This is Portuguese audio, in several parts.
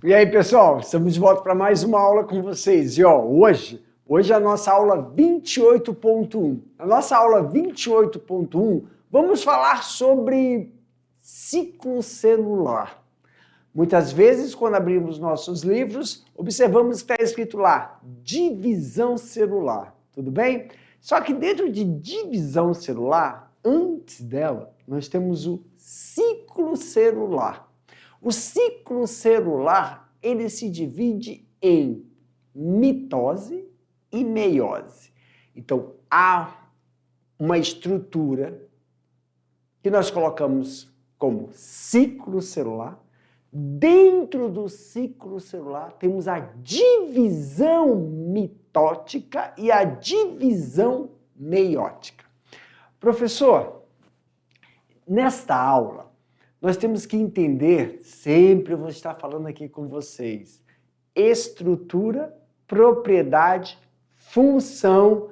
E aí, pessoal, estamos de volta para mais uma aula com vocês. E hoje é a nossa aula 28.1. Na nossa aula 28.1, vamos falar sobre ciclo celular. Muitas vezes, quando abrimos nossos livros, observamos que está escrito lá, divisão celular, tudo bem? Só que dentro de divisão celular, antes dela, nós temos o ciclo celular. O ciclo celular, ele se divide em mitose e meiose. Então, há uma estrutura que nós colocamos como ciclo celular. Dentro do ciclo celular, temos a divisão mitótica e a divisão meiótica. Professor, nesta aula, nós temos que entender, sempre eu vou estar falando aqui com vocês, estrutura, propriedade, função,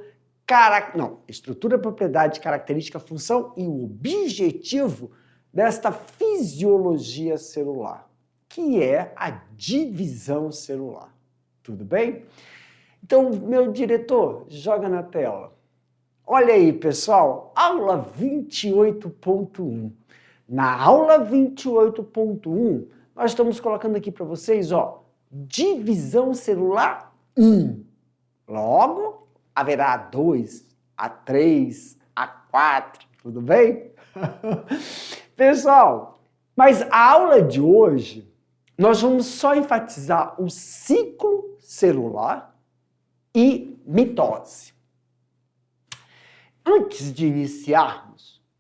estrutura, propriedade, característica, função e o objetivo desta fisiologia celular, que é a divisão celular. Tudo bem? Então, meu diretor, joga na tela. Olha aí, pessoal, aula 28.1. Na aula 28.1, nós estamos colocando aqui para vocês, divisão celular 1. Logo, haverá a 2, a 3, a 4, tudo bem? Pessoal, mas a aula de hoje, nós vamos só enfatizar o ciclo celular e mitose. Antes de iniciarmos,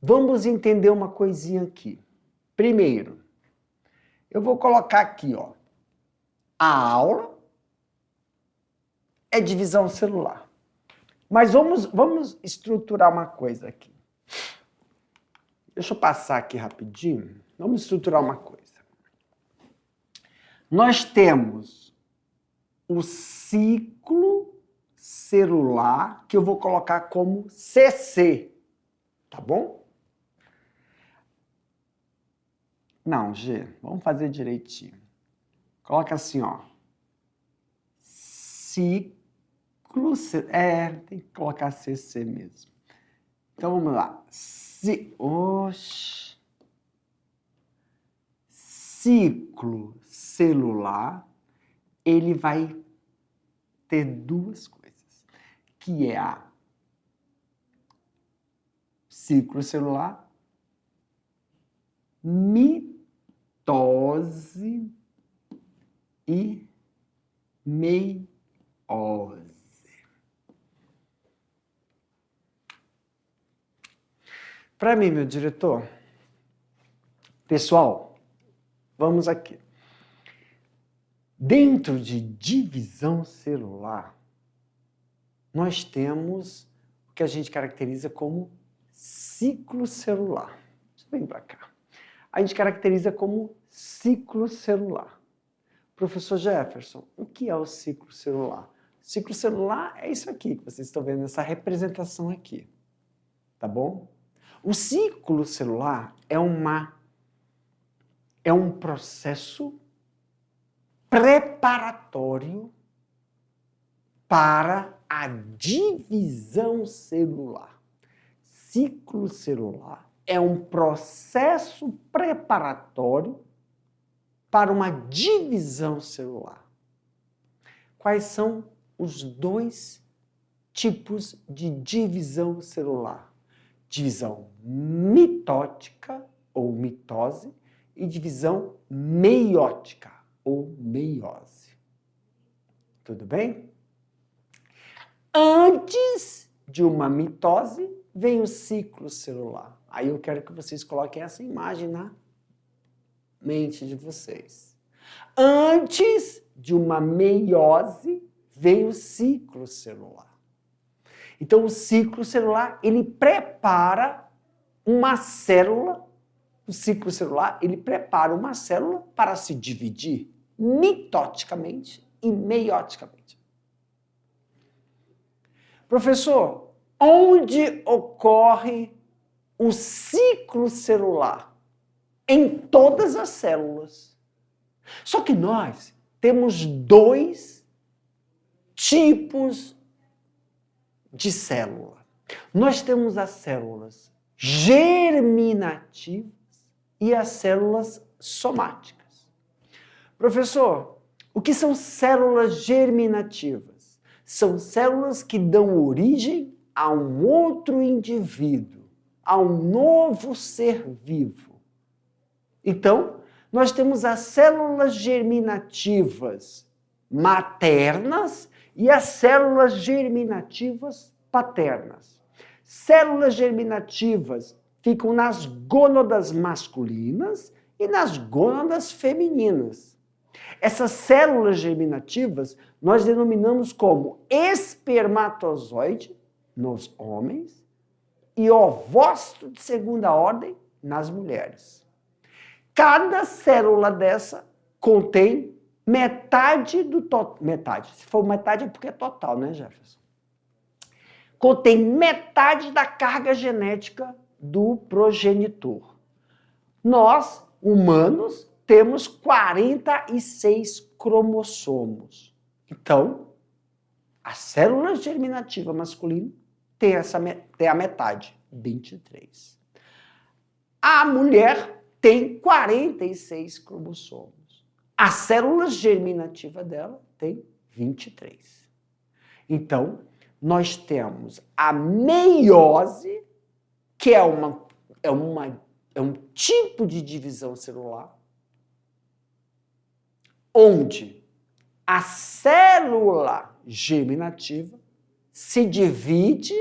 vamos entender uma coisinha aqui. Primeiro, eu vou colocar aqui, a aula é divisão celular. Mas vamos estruturar uma coisa aqui. Deixa eu passar aqui rapidinho. Vamos estruturar uma coisa. Nós temos o ciclo celular, que eu vou colocar como CC, tá bom? Não, G, vamos fazer direitinho. Coloca assim, ciclo, tem que colocar CC mesmo. Então vamos lá. Ciclo celular, ele vai ter duas coisas, que é a ciclo celular, mitose e meiose. Para mim, meu diretor, pessoal, vamos aqui. Dentro de divisão celular, nós temos o que a gente caracteriza como ciclo celular. Vem para cá. A gente caracteriza como ciclo celular. Professor Jefferson, o que é o ciclo celular? Ciclo celular é isso aqui que vocês estão vendo, essa representação aqui. Tá bom? O ciclo celular é um processo preparatório para a divisão celular. Ciclo celular é um processo preparatório para uma divisão celular. Quais são os dois tipos de divisão celular? Divisão mitótica ou mitose e divisão meiótica ou meiose. Tudo bem? Antes de uma mitose, vem o ciclo celular. Aí eu quero que vocês coloquem essa imagem na mente de vocês. Antes de uma meiose, vem o ciclo celular. Então, o ciclo celular, ele prepara uma célula, o ciclo celular, ele prepara uma célula para se dividir mitoticamente e meioticamente. Professor, onde ocorre o ciclo celular? Em todas as células. Só que nós temos dois tipos de célula. Nós temos as células germinativas e as células somáticas. Professor, o que são células germinativas? São células que dão origem a um outro indivíduo, a um novo ser vivo. Então, nós temos as células germinativas maternas e as células germinativas paternas. Células germinativas ficam nas gônadas masculinas e nas gônadas femininas. Essas células germinativas nós denominamos como espermatozoide nos homens e ovócito de segunda ordem nas mulheres. Cada célula dessa contém metade do total. Metade. Se for metade é porque é total, né, Jefferson? Contém metade da carga genética do progenitor. Nós, humanos, temos 46 cromossomos. Então, a célula germinativa masculina tem a metade, 23. A mulher tem 46 cromossomos. A célula germinativa dela tem 23. Então, nós temos a meiose, que é um tipo de divisão celular, onde a célula germinativa se divide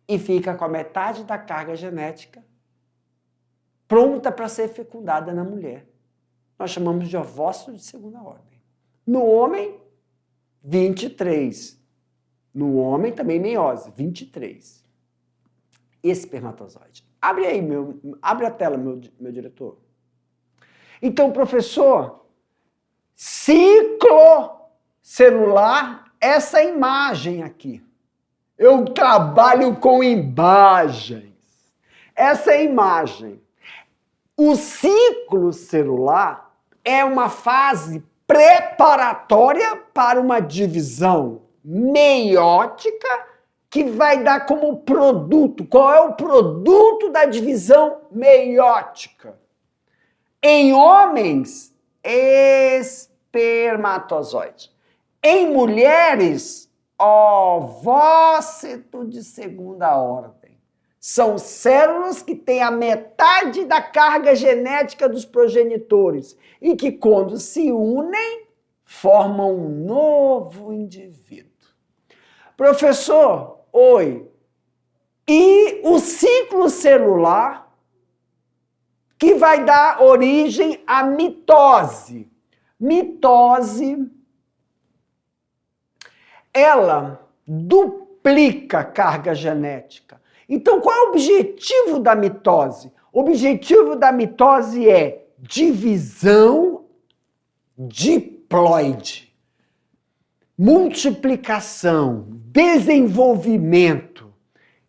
e fica com a metade da carga genética pronta para ser fecundada na mulher. Nós chamamos de ovócito de segunda ordem. No homem, 23. No homem também meiose, 23. Espermatozoide. Abre aí, abre a tela, meu diretor. Então, professor, ciclo celular, essa imagem aqui. Eu trabalho com imagens. Essa é a imagem. O ciclo celular é uma fase preparatória para uma divisão meiótica que vai dar como produto. Qual é o produto da divisão meiótica? Em homens, espermatozoide. Em mulheres, ovócito de segunda ordem. São células que têm a metade da carga genética dos progenitores e que, quando se unem, formam um novo indivíduo. Professor, oi. E o ciclo celular que vai dar origem à mitose. Mitose, ela duplica a carga genética. Então, qual é o objetivo da mitose? O objetivo da mitose é divisão diploide, multiplicação, desenvolvimento.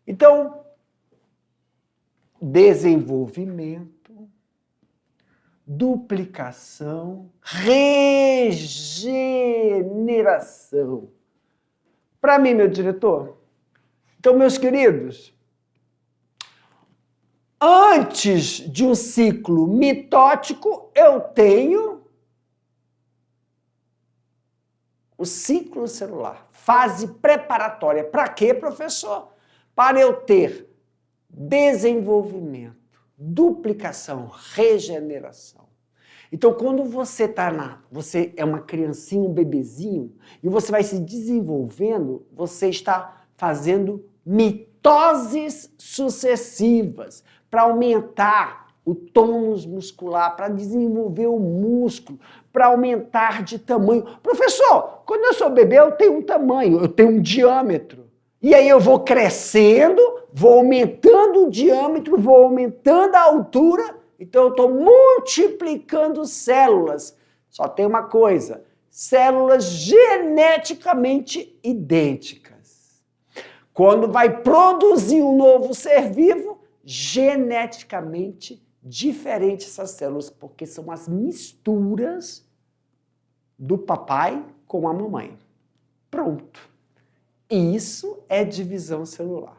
Então, desenvolvimento, duplicação, regeneração. Para mim, meu diretor. Então, meus queridos, antes de um ciclo mitótico, eu tenho o ciclo celular, fase preparatória. Para quê, professor? Para eu ter desenvolvimento, duplicação, regeneração. Então, quando você você é uma criancinha, um bebezinho, e você vai se desenvolvendo, você está fazendo mitoses sucessivas para aumentar o tônus muscular, para desenvolver o músculo, para aumentar de tamanho. Professor, quando eu sou bebê, eu tenho um tamanho, eu tenho um diâmetro. E aí eu vou crescendo, vou aumentando o diâmetro, vou aumentando a altura, então eu estou multiplicando células. Só tem uma coisa, células geneticamente idênticas. Quando vai produzir um novo ser vivo, geneticamente diferente essas células, porque são as misturas do papai com a mamãe. Pronto. E isso é divisão celular.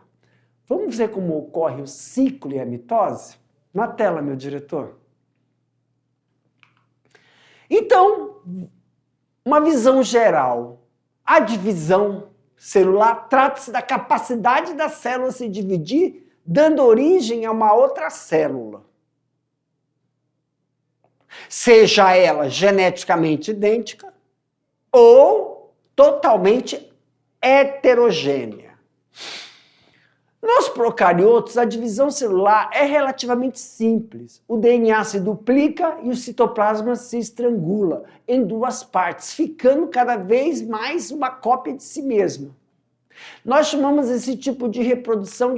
Vamos ver como ocorre o ciclo e a mitose? Na tela, meu diretor. Então, uma visão geral. A divisão celular trata-se da capacidade da célula se dividir, dando origem a uma outra célula. Seja ela geneticamente idêntica ou totalmente heterogênea. Nos procariotos, a divisão celular é relativamente simples. O DNA se duplica e o citoplasma se estrangula em duas partes, ficando cada vez mais uma cópia de si mesma. Nós chamamos esse tipo de reprodução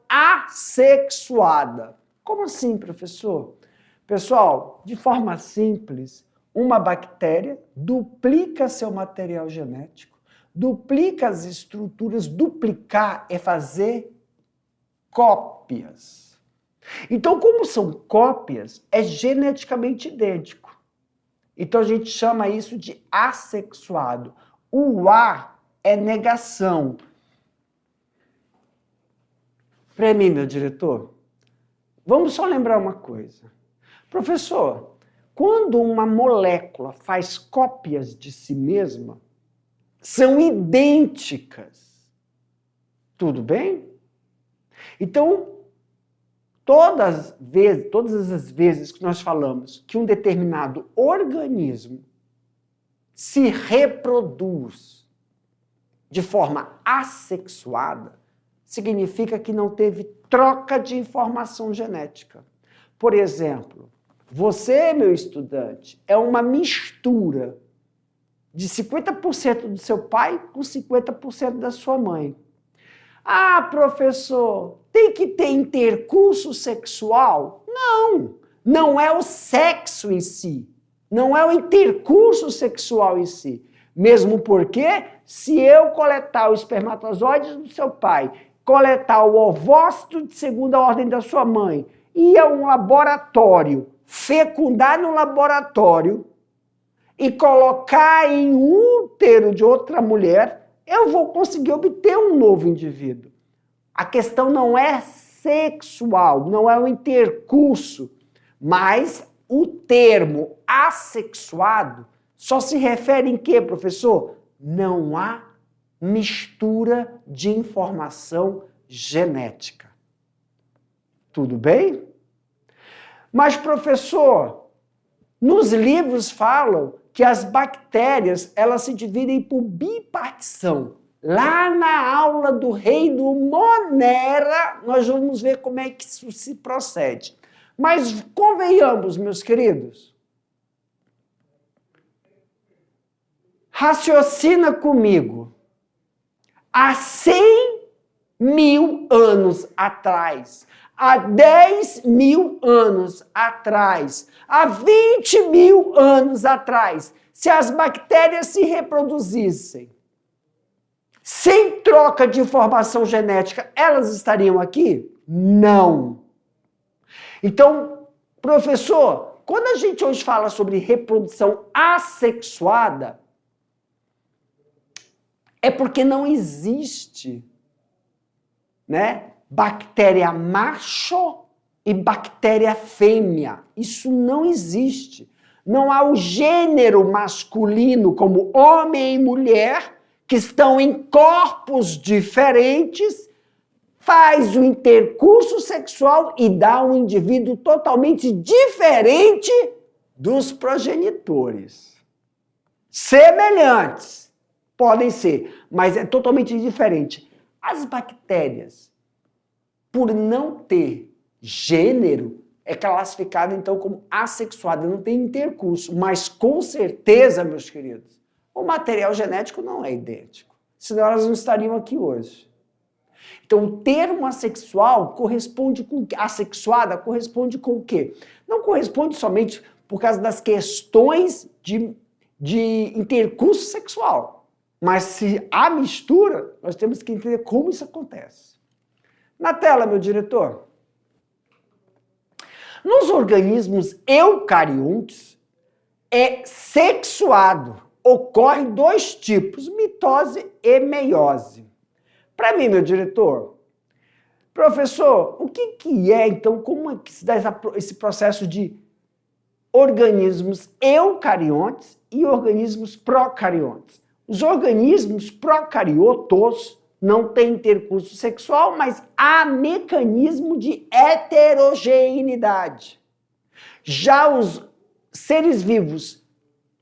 assexuada. Como assim, professor? Pessoal, de forma simples, uma bactéria duplica seu material genético, duplica as estruturas. Duplicar é fazer cópias. Então, como são cópias, é geneticamente idêntico. Então, a gente chama isso de assexuado. O A é negação. Para mim, meu diretor, vamos só lembrar uma coisa. Professor, quando uma molécula faz cópias de si mesma, são idênticas. Tudo bem? Então, todas as vezes que nós falamos que um determinado organismo se reproduz de forma assexuada, significa que não teve troca de informação genética. Por exemplo, você, meu estudante, é uma mistura de 50% do seu pai com 50% da sua mãe. Ah, professor, tem que ter intercurso sexual? Não, não é o sexo em si, não é o intercurso sexual em si. Mesmo porque, se eu coletar o espermatozoide do seu pai, coletar o ovócito de segunda ordem da sua mãe, ir a um laboratório, fecundar no laboratório e colocar em útero de outra mulher, eu vou conseguir obter um novo indivíduo. A questão não é sexual, não é o intercurso, mas o termo assexuado só se refere em quê, professor? Não há mistura de informação genética. Tudo bem? Mas, professor, nos livros falam que as bactérias, elas se dividem por bipartição. Lá na aula do reino Monera, nós vamos ver como é que isso se procede. Mas convenhamos, meus queridos, raciocina comigo. Há 100.000 anos atrás, há 10.000 anos atrás, há 20.000 anos atrás, se as bactérias se reproduzissem sem troca de informação genética, elas estariam aqui? Não. Então, professor, quando a gente hoje fala sobre reprodução assexuada, é porque não existe, né, bactéria macho e bactéria fêmea. Isso não existe. Não há o gênero masculino como homem e mulher que estão em corpos diferentes, faz o intercurso sexual e dá um indivíduo totalmente diferente dos progenitores. Semelhantes podem ser, mas é totalmente diferente. As bactérias, por não ter gênero, é classificada então como assexuada, não tem intercurso, mas com certeza, meus queridos, o material genético não é idêntico, senão elas não estariam aqui hoje. Então, o termo assexual corresponde com... assexuada corresponde com o quê? Não corresponde somente por causa das questões de intercurso sexual, mas se há mistura, nós temos que entender como isso acontece. Na tela, meu diretor. Nos organismos eucariontes, é sexuado. Ocorre dois tipos, mitose e meiose. Para mim, meu diretor, professor, o que é, então, como é que se dá esse processo de organismos eucariontes e organismos procariontes? Os organismos procariotos não têm intercurso sexual, mas há mecanismo de heterogeneidade. Já os seres vivos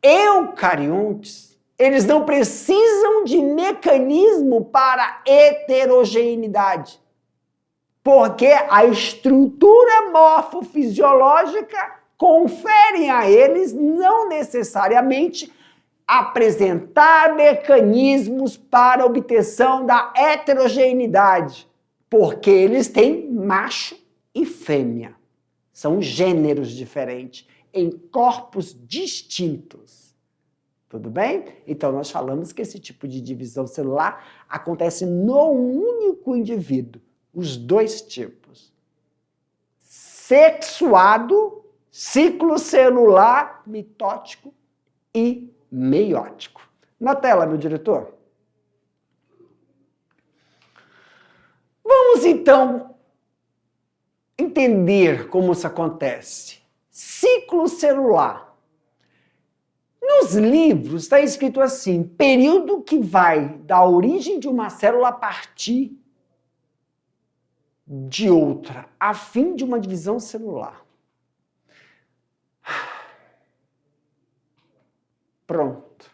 eucariontes, eles não precisam de mecanismo para heterogeneidade, porque a estrutura morfofisiológica confere a eles não necessariamente apresentar mecanismos para obtenção da heterogeneidade, porque eles têm macho e fêmea. São gêneros diferentes, em corpos distintos. Tudo bem? Então, nós falamos que esse tipo de divisão celular acontece no único indivíduo. Os dois tipos. Sexuado, ciclo celular mitótico e meiótico. Na tela, meu diretor. Vamos, então, entender como isso acontece. Ciclo celular. Nos livros está escrito assim, período que vai da origem de uma célula a partir de outra, a fim de uma divisão celular. Pronto.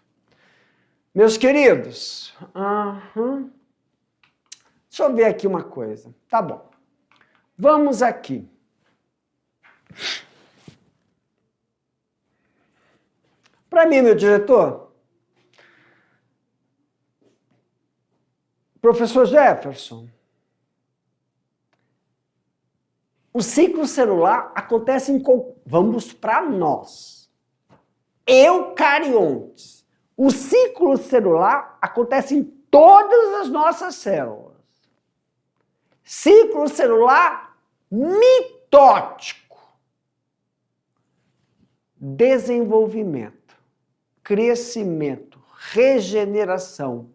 Meus queridos, deixa eu ver aqui uma coisa. Tá bom. Vamos aqui. Para mim, meu diretor, professor Jefferson, o ciclo celular acontece em... Vamos para nós. Eucariontes. O ciclo celular acontece em todas as nossas células. Ciclo celular mitótico. Desenvolvimento, crescimento, regeneração,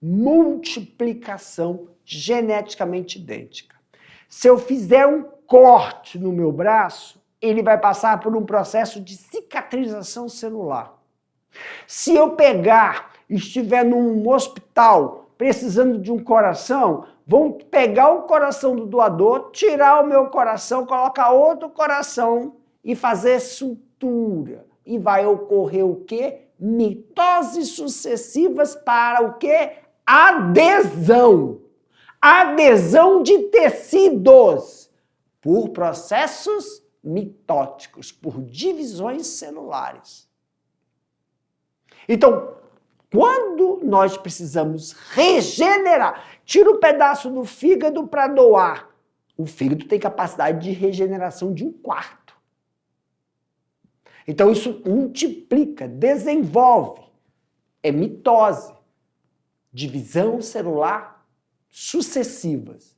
multiplicação geneticamente idêntica. Se eu fizer um corte no meu braço, ele vai passar por um processo de cicatrização celular. Se eu pegar e estiver num hospital precisando de um coração, vão pegar o coração do doador, tirar o meu coração, colocar outro coração e fazer sutura. E vai ocorrer o quê? Mitoses sucessivas para o quê? Adesão. Adesão de tecidos por processos mitóticos, por divisões celulares. Então, quando nós precisamos regenerar, tira um pedaço do fígado para doar. O fígado tem capacidade de regeneração de 1/4. Então, isso multiplica, desenvolve. É mitose. Divisão celular sucessivas.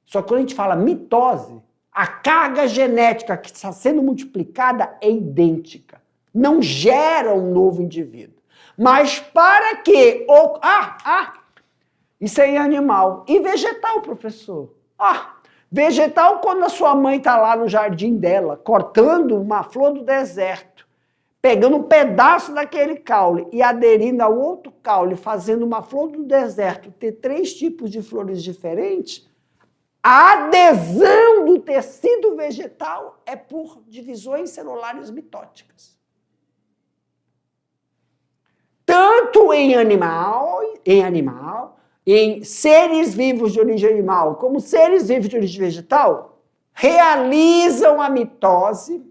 Só que quando a gente fala mitose, a carga genética que está sendo multiplicada é idêntica. Não gera um novo indivíduo. Mas para que... Isso é em animal. E vegetal, professor? Vegetal, quando a sua mãe está lá no jardim dela, cortando uma flor do deserto, pegando um pedaço daquele caule e aderindo ao outro caule, fazendo uma flor do deserto ter 3 tipos de flores diferentes, a adesão do tecido vegetal é por divisões celulares mitóticas. Tanto em em seres vivos de origem animal, como seres vivos de origem vegetal, realizam a mitose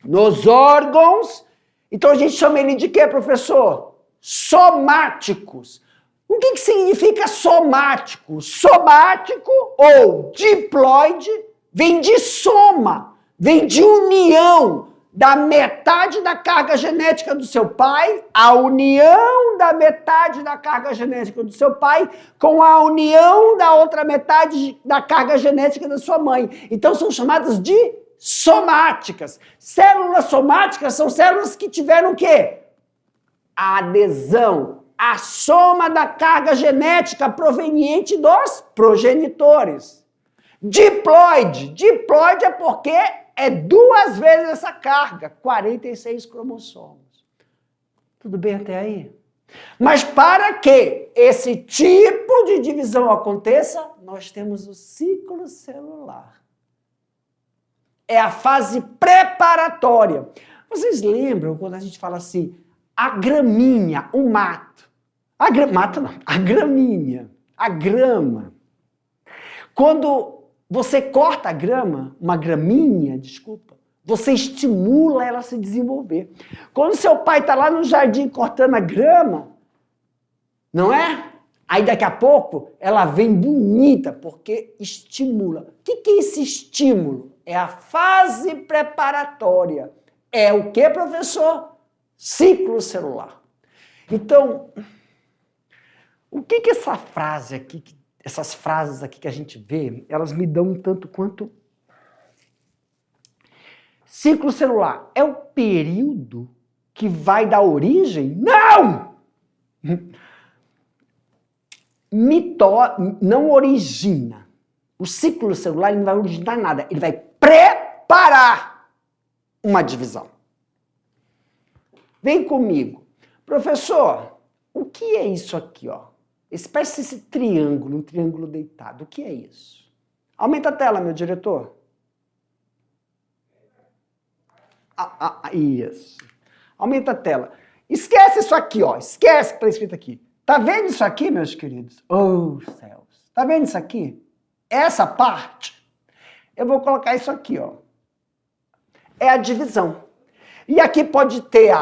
nos órgãos. Então a gente chama ele de quê, professor? Somáticos. O que significa somático? Somático ou diploide vem de soma, vem de união da metade da carga genética do seu pai, a união da metade da carga genética do seu pai com a união da outra metade da carga genética da sua mãe. Então são chamados de somáticas. Células somáticas são células que tiveram o quê? A adesão, a soma da carga genética proveniente dos progenitores. Diploide. Diploide é porque é 2 vezes essa carga, 46 cromossomos. Tudo bem até aí? Mas para que esse tipo de divisão aconteça, nós temos o ciclo celular. É a fase preparatória. Vocês lembram quando a gente fala assim, a graminha, o mato. Mato não, a graminha, a grama. Quando você corta a grama, uma graminha, desculpa, você estimula ela a se desenvolver. Quando seu pai está lá no jardim cortando a grama, não é? Aí daqui a pouco ela vem bonita, porque estimula. O que é esse estímulo? É a fase preparatória. É o que, professor? Ciclo celular. Então, o que essa frase aqui, essas frases aqui que a gente vê, elas me dão um tanto quanto... Ciclo celular é o período que vai dar origem? Não! Não origina. O ciclo celular ele não vai originar nada, ele vai preparar uma divisão. Vem comigo. Professor, o que é isso aqui, ó? Parece esse triângulo, um triângulo deitado. O que é isso? Aumenta a tela, meu diretor. Isso. Aumenta a tela. Esquece isso aqui, ó. Esquece o que está escrito aqui. Tá vendo isso aqui, meus queridos? Oh, céus. Tá vendo isso aqui? Essa parte, eu vou colocar isso aqui, ó. É a divisão. E aqui pode ter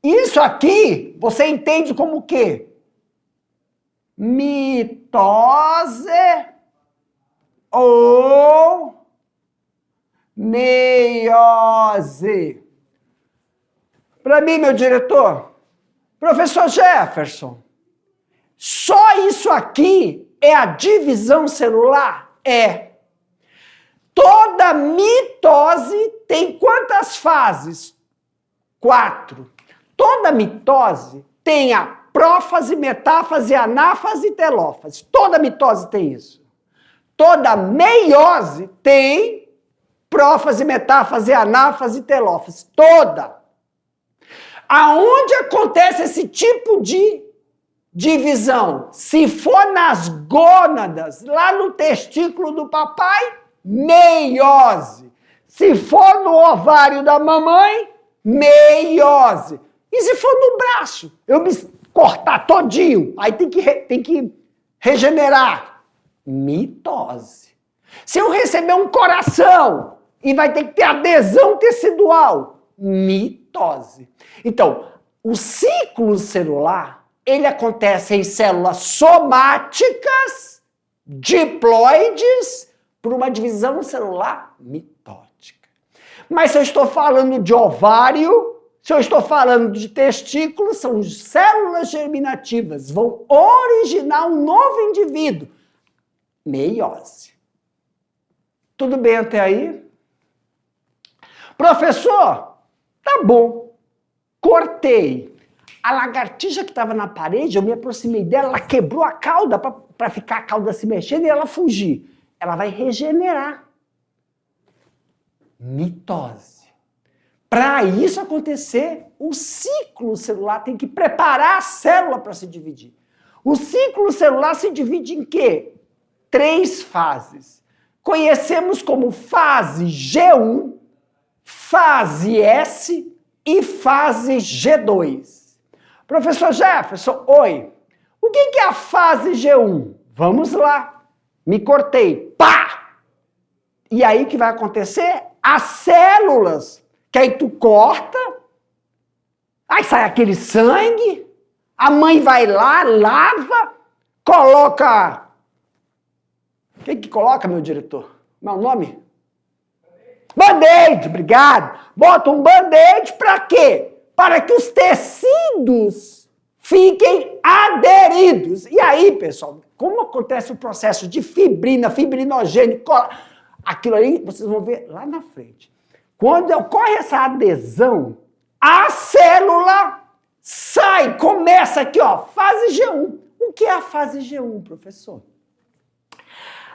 isso aqui, você entende como o quê? Mitose ou meiose. Para mim, meu diretor, professor Jefferson, só isso aqui é a divisão celular? É. Toda mitose tem quantas fases? 4. Toda mitose tem a prófase, metáfase, anáfase e telófase. Toda mitose tem isso. Toda meiose tem prófase, metáfase, anáfase e telófase. Toda. Aonde acontece esse tipo de divisão? Se for nas gônadas, lá no testículo do papai, meiose. Se for no ovário da mamãe, meiose. E se for no braço? Eu me cortar todinho, aí tem que regenerar. Mitose. Se eu receber um coração e vai ter que ter adesão tecidual, mitose. Então, o ciclo celular, ele acontece em células somáticas, diploides, por uma divisão celular mitótica. Mas se eu estou falando de ovário, se eu estou falando de testículo, são células germinativas, vão originar um novo indivíduo. Meiose. Tudo bem até aí? Professor, tá bom. Cortei. A lagartixa que estava na parede, eu me aproximei dela, ela quebrou a cauda para ficar a cauda se mexendo e ela fugir. Ela vai regenerar. Mitose. Para isso acontecer, o ciclo celular tem que preparar a célula para se dividir. O ciclo celular se divide em quê? 3 fases. Conhecemos como fase G1, fase S e fase G2. Professor Jefferson, oi. O que é a fase G1? Vamos lá. Me cortei. Pá! E aí o que vai acontecer? As células, que aí tu corta, aí sai aquele sangue, a mãe vai lá, lava, coloca... O que coloca, meu diretor? Meu nome? Band-aid, obrigado. Bota um band-aid para quê? Para que os tecidos fiquem aderidos. E aí, pessoal, como acontece o processo de fibrina, fibrinogênio, Aquilo aí vocês vão ver lá na frente. Quando ocorre essa adesão, a célula sai, começa aqui, ó, fase G1. O que é a fase G1, professor?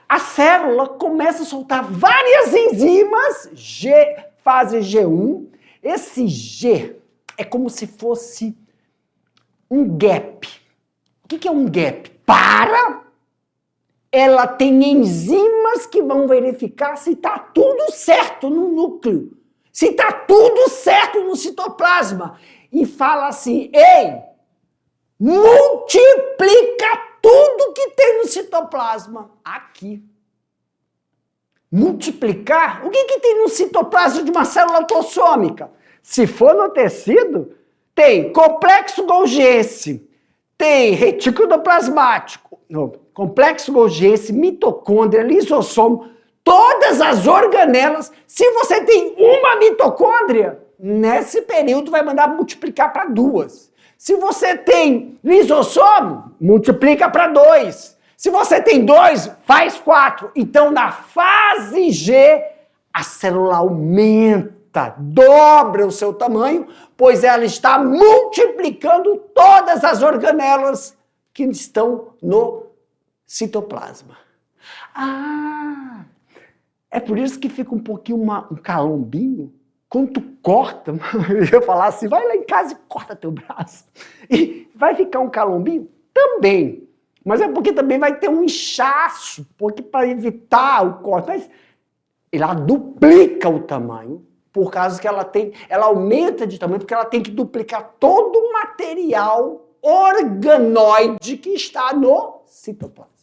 A célula começa a soltar várias enzimas, fase G1. Esse G é como se fosse um gap. O que é um gap? Ela tem enzimas que vão verificar se está tudo certo no núcleo, se está tudo certo no citoplasma. E fala assim, ei, multiplica tudo que tem no citoplasma aqui. Multiplicar? O que tem no citoplasma de uma célula autossômica? Se for no tecido, tem complexo golgiense, tem retículo endoplasmático, complexo golgiense, mitocôndria, lisossomo, todas as organelas. Se você tem uma mitocôndria, nesse período vai mandar multiplicar para 2. Se você tem lisossomo, multiplica para 2. Se você tem 2, faz 4. Então, na fase G, a célula aumenta, dobra o seu tamanho, pois ela está multiplicando todas as organelas que estão no citoplasma. É por isso que fica um pouquinho um calombinho. Quando tu corta, eu ia falar assim, vai lá em casa e corta teu braço. E vai ficar um calombinho? Também. Mas é porque também vai ter um inchaço, porque para evitar o corte. Mas ela duplica o tamanho, por causa que ela aumenta de tamanho, porque ela tem que duplicar todo o material organoide que está no citoplasma.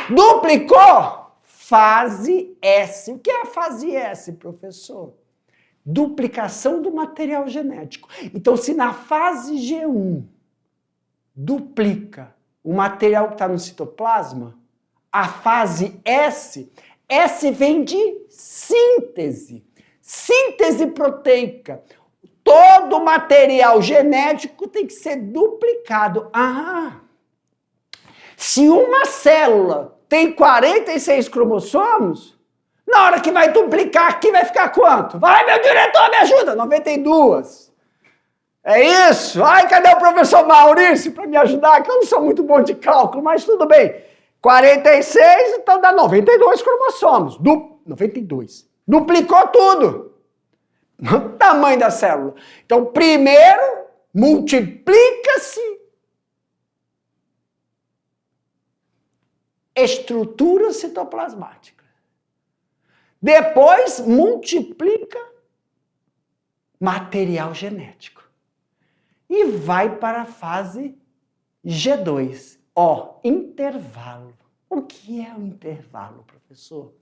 Duplicou? Fase S. O que é a fase S, professor? Duplicação do material genético. Então, se na fase G1 duplica o material que está no citoplasma, a fase S vem de síntese. Síntese proteica. Todo o material genético tem que ser duplicado. Se uma célula tem 46 cromossomos, na hora que vai duplicar aqui vai ficar quanto? Vai, meu diretor, me ajuda! 92. É isso? Ai, cadê o professor Maurício para me ajudar? Que eu não sou muito bom de cálculo, mas tudo bem. 46, então dá 92 cromossomos. 92. Duplicou tudo. O tamanho da célula. Então, primeiro, multiplica-se estrutura citoplasmática. Depois, multiplica material genético. E vai para a fase G2. Intervalo. O que é o intervalo, professor?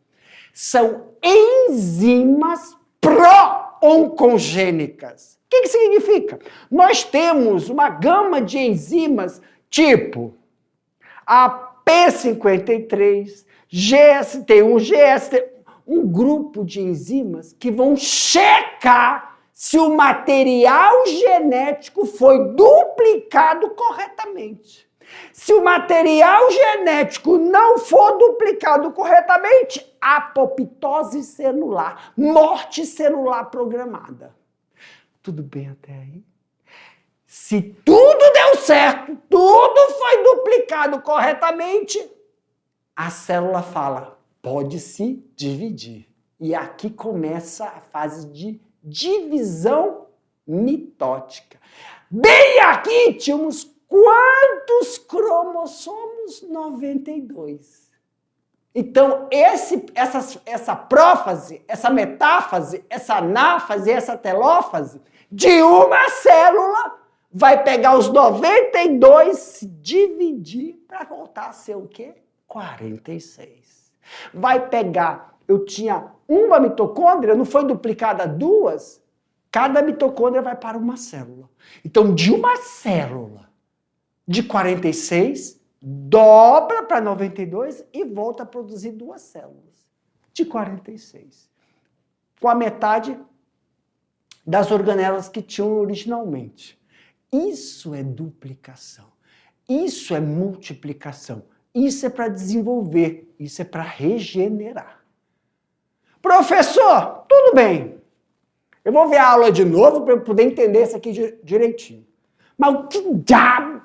São enzimas pró-oncogênicas. O que significa? Nós temos uma gama de enzimas tipo a P53, GST1, GST, um grupo de enzimas que vão checar se o material genético foi duplicado corretamente. Se o material genético não for duplicado corretamente, apoptose celular, morte celular programada. Tudo bem até aí? Se tudo deu certo, tudo foi duplicado corretamente, a célula fala, pode se dividir. E aqui começa a fase de divisão mitótica. Bem aqui tínhamos quantos cromossomos? 92. Então, essa prófase, essa metáfase, essa anáfase, essa telófase de uma célula vai pegar os 92, se dividir para voltar a ser o quê? 46. Vai pegar, eu tinha uma mitocôndria, não foi duplicada 2, cada mitocôndria vai para uma célula. Então, de uma célula de 46, dobra para 92 e volta a produzir 2 células de 46. Com a metade das organelas que tinham originalmente. Isso é duplicação. Isso é multiplicação. Isso é para desenvolver. Isso é para regenerar. Professor, tudo bem. Eu vou ver a aula de novo para eu poder entender isso aqui direitinho. Mas o que diabo,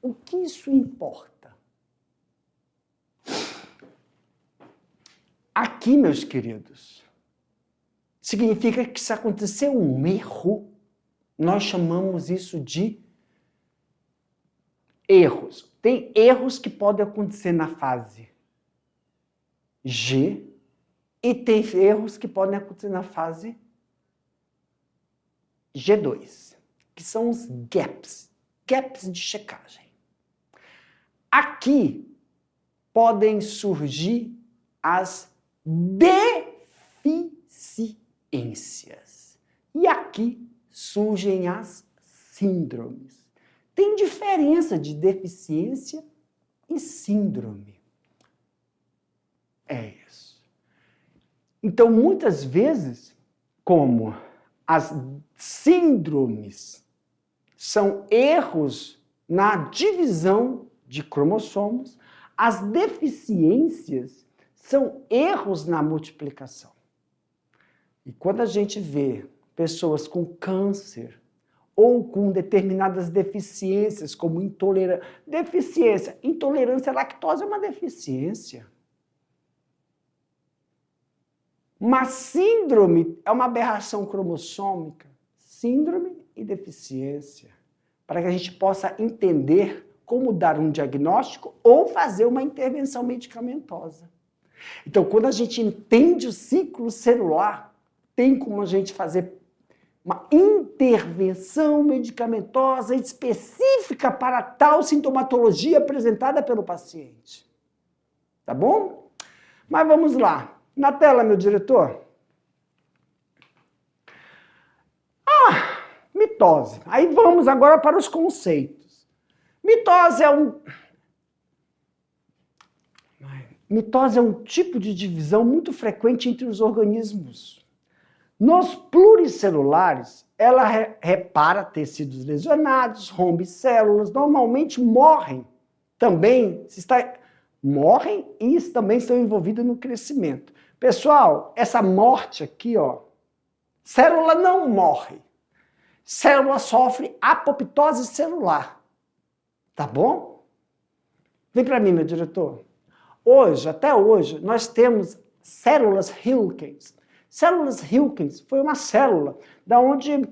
o que isso importa? Aqui, meus queridos, significa que se acontecer um erro, nós chamamos isso de erros. Tem erros que podem acontecer na fase G e tem erros que podem acontecer na fase G2, que são os gaps de checagem. Aqui podem surgir as deficiências. E aqui surgem as síndromes. Tem diferença de deficiência e síndrome. É isso. Então, muitas vezes, como as síndromes são erros na divisão de cromossomos, as deficiências são erros na multiplicação. E quando a gente vê pessoas com câncer ou com determinadas deficiências, como intolerância à lactose é uma deficiência. Uma síndrome é uma aberração cromossômica. Síndrome e deficiência. Para que a gente possa entender como dar um diagnóstico ou fazer uma intervenção medicamentosa. Então, quando a gente entende o ciclo celular, tem como a gente fazer uma intervenção medicamentosa específica para tal sintomatologia apresentada pelo paciente. Tá bom? Mas vamos lá. Na tela, meu diretor. Mitose. Aí vamos agora para os conceitos. Mitose é um tipo de divisão muito frequente entre os organismos. Nos pluricelulares, ela repara tecidos lesionados, rompe células, normalmente morrem também, morrem e também estão envolvidas no crescimento. Pessoal, essa morte aqui, ó, célula não morre. Célula sofre apoptose celular. Tá bom? Vem para mim, meu diretor. Até hoje, nós temos células Wilkins. Células Wilkins foi uma célula da onde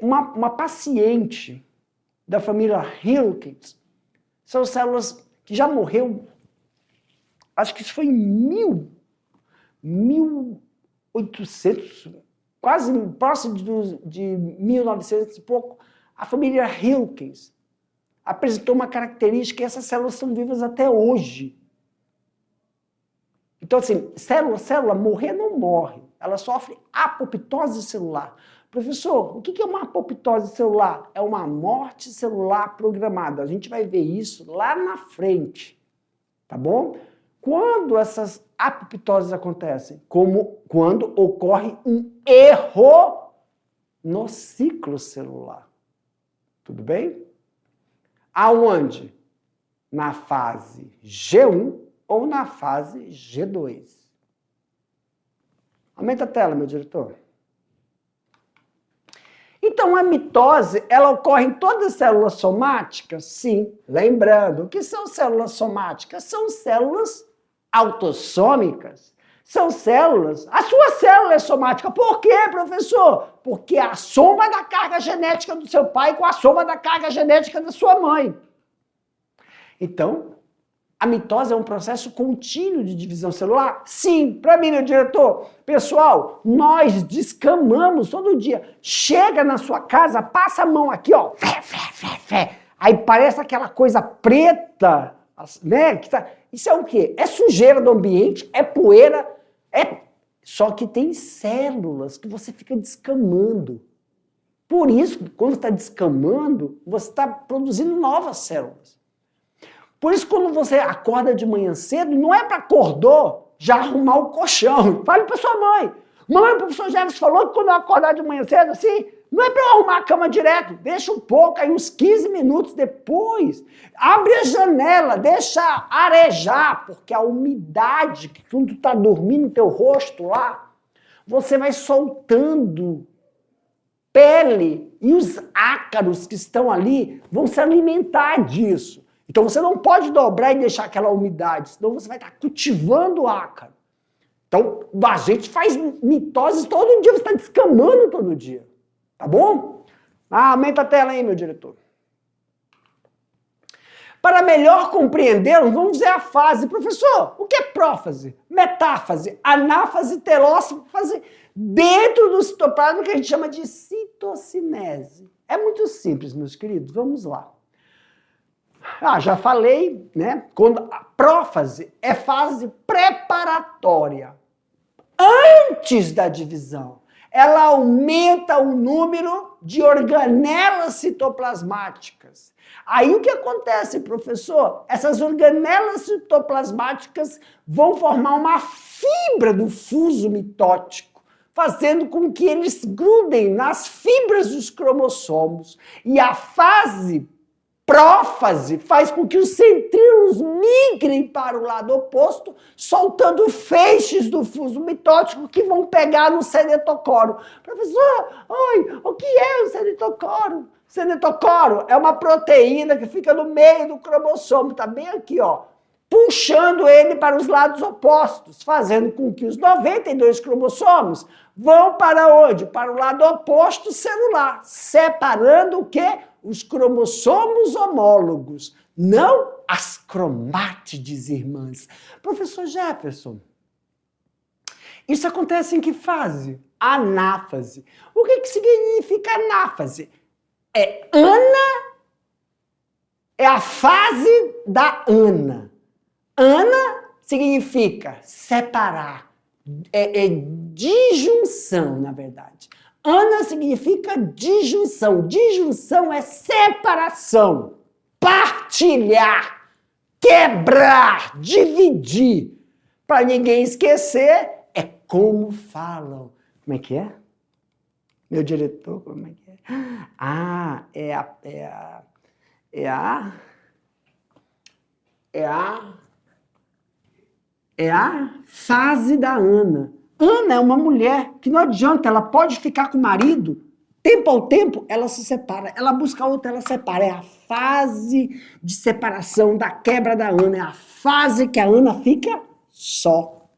uma paciente da família Wilkins, são células que já morreu, acho que isso foi em 1800, quase próximo de 1900 e pouco, a família Wilkins apresentou uma característica e essas células são vivas até hoje. Então, assim, célula morrer não morre, ela sofre apoptose celular. Professor, o que é uma apoptose celular? É uma morte celular programada. A gente vai ver isso lá na frente, tá bom? Quando essas apoptoses acontecem? Quando ocorre um erro no ciclo celular. Tudo bem? Aonde? Na fase G1 ou na fase G2. Aumenta a tela, meu diretor. Então, a mitose, ela ocorre em todas as células somáticas? Sim. Lembrando, o que são células somáticas? São células autossômicas. São células... A sua célula é somática. Por quê, professor? Porque é a soma da carga genética do seu pai com a soma da carga genética da sua mãe. Então, a mitose é um processo contínuo de divisão celular? Sim. Para mim, meu diretor, pessoal, nós descamamos todo dia. Chega na sua casa, passa a mão aqui, ó. Aí parece aquela coisa preta, né? Isso é o quê? É sujeira do ambiente, é poeira, só que tem células que você fica descamando. Por isso, quando está descamando, você está produzindo novas células. Por isso, quando você acorda de manhã cedo, não é para acordou já arrumar o colchão. Fale para sua mãe. Mãe, o professor Jefferson falou que quando eu acordar de manhã cedo, assim, Não é para eu arrumar a cama direto, deixa um pouco, aí uns 15 minutos depois, abre a janela, deixa arejar, porque a umidade que quando tu está dormindo no teu rosto lá, você vai soltando pele e os ácaros que estão ali vão se alimentar disso. Então você não pode dobrar e deixar aquela umidade, senão você vai estar cultivando o ácaro. Então a gente faz mitose todo dia, você está descamando todo dia. Tá bom? Aumenta a tela aí, meu diretor. Para melhor compreendermos, vamos ver a fase. Professor, o que é prófase? Metáfase, anáfase, telófase, dentro do citoplasma que a gente chama de citocinese. É muito simples, meus queridos, vamos lá. Já falei, né? Quando a prófase é fase preparatória, antes da divisão. Ela aumenta o número de organelas citoplasmáticas. Aí o que acontece, professor? Essas organelas citoplasmáticas vão formar uma fibra do fuso mitótico, fazendo com que eles grudem nas fibras dos cromossomos. E a fase prófase faz com que os centríolos migrem para o lado oposto, soltando feixes do fuso mitótico que vão pegar no cenetocoro. Professor, o que é o cenetocoro? Cenetocoro é uma proteína que fica no meio do cromossomo, está bem aqui, ó, puxando ele para os lados opostos, fazendo com que os 92 cromossomos vão para onde? Para o lado oposto celular, separando o quê? Os cromossomos homólogos, não as cromátides irmãs. Professor Jefferson, isso acontece em que fase? Anáfase. O que significa anáfase? É ana, é a fase da ana. Ana significa separar, é disjunção, na verdade. Ana significa disjunção. Disjunção é separação, partilhar, quebrar, dividir. Para ninguém esquecer, é como falam. Como é que é? Meu diretor, como é que é? É a fase da Ana. Ana é uma mulher que não adianta, ela pode ficar com o marido, tempo ao tempo, ela se separa. Ela busca outra, ela separa. É a fase de separação, da quebra da Ana. É a fase que a Ana fica só.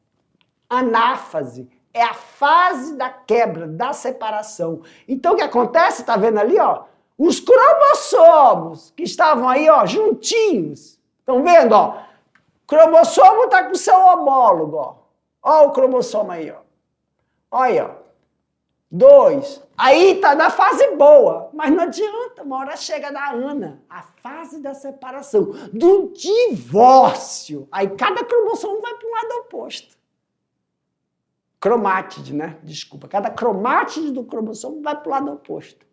Anáfase é a fase da quebra, da separação. Então, o que acontece? Tá vendo ali, ó? Os cromossomos que estavam aí, ó, juntinhos. Estão vendo, ó? Cromossomo tá com seu homólogo, ó. Ó o cromossomo aí, ó. Olha, ó. 2. Aí tá na fase boa, mas não adianta, uma hora chega da Ana, a fase da separação, do divórcio. Aí cada cromossomo vai para um lado oposto. Cromátide, né? Desculpa. Cada cromátide do cromossomo vai para o lado oposto.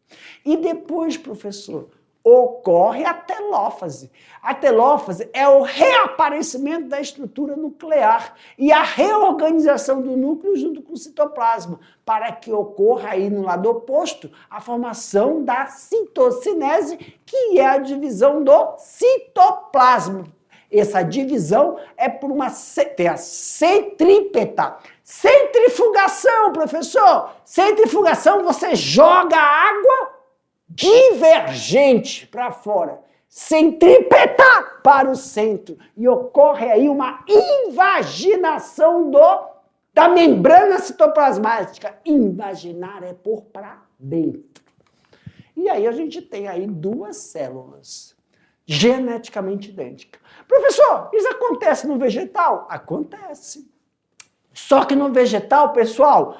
E depois, professor, ocorre a telófase. A telófase é o reaparecimento da estrutura nuclear e a reorganização do núcleo junto com o citoplasma, para que ocorra aí no lado oposto a formação da citocinese, que é a divisão do citoplasma. Essa divisão é por uma centrípeta. Centrifugação, professor. Centrifugação, você joga água divergente para fora, centrípeta para o centro, e ocorre aí uma invaginação da membrana citoplasmática. Invaginar é pôr para dentro. E aí a gente tem aí duas células geneticamente idênticas. Professor, isso acontece no vegetal? Acontece. Só que no vegetal, pessoal,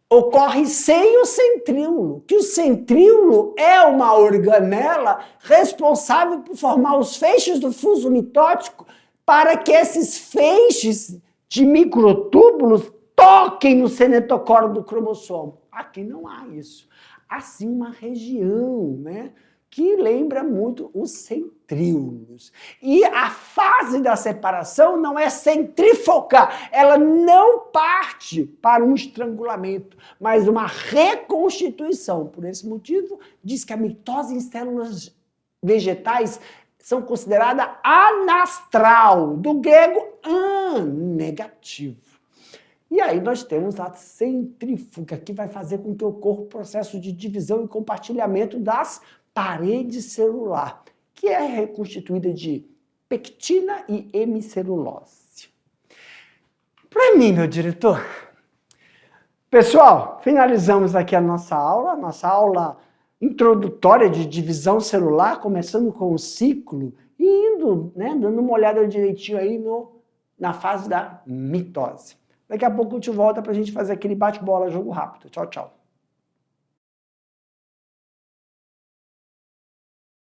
ocorre sem o centríolo, que o centríolo é uma organela responsável por formar os feixes do fuso mitótico para que esses feixes de microtúbulos toquem no cenetocoro do cromossomo. Aqui não há isso. Há sim uma região, né, que lembra muito os centríolos. E a fase da separação não é centrífuga, ela não parte para um estrangulamento, mas uma reconstituição. Por esse motivo, diz que a mitose em células vegetais são consideradas anastral, do grego negativo. E aí nós temos a centrífuga, que vai fazer com que ocorra o processo de divisão e compartilhamento das paredes celular, que é reconstituída de pectina e hemicelulose. Para mim, meu diretor. Pessoal, finalizamos aqui a nossa aula introdutória de divisão celular, começando com o ciclo e indo, dando uma olhada direitinho aí na fase da mitose. Daqui a pouco eu te volto para a gente fazer aquele bate-bola, jogo rápido. Tchau, tchau.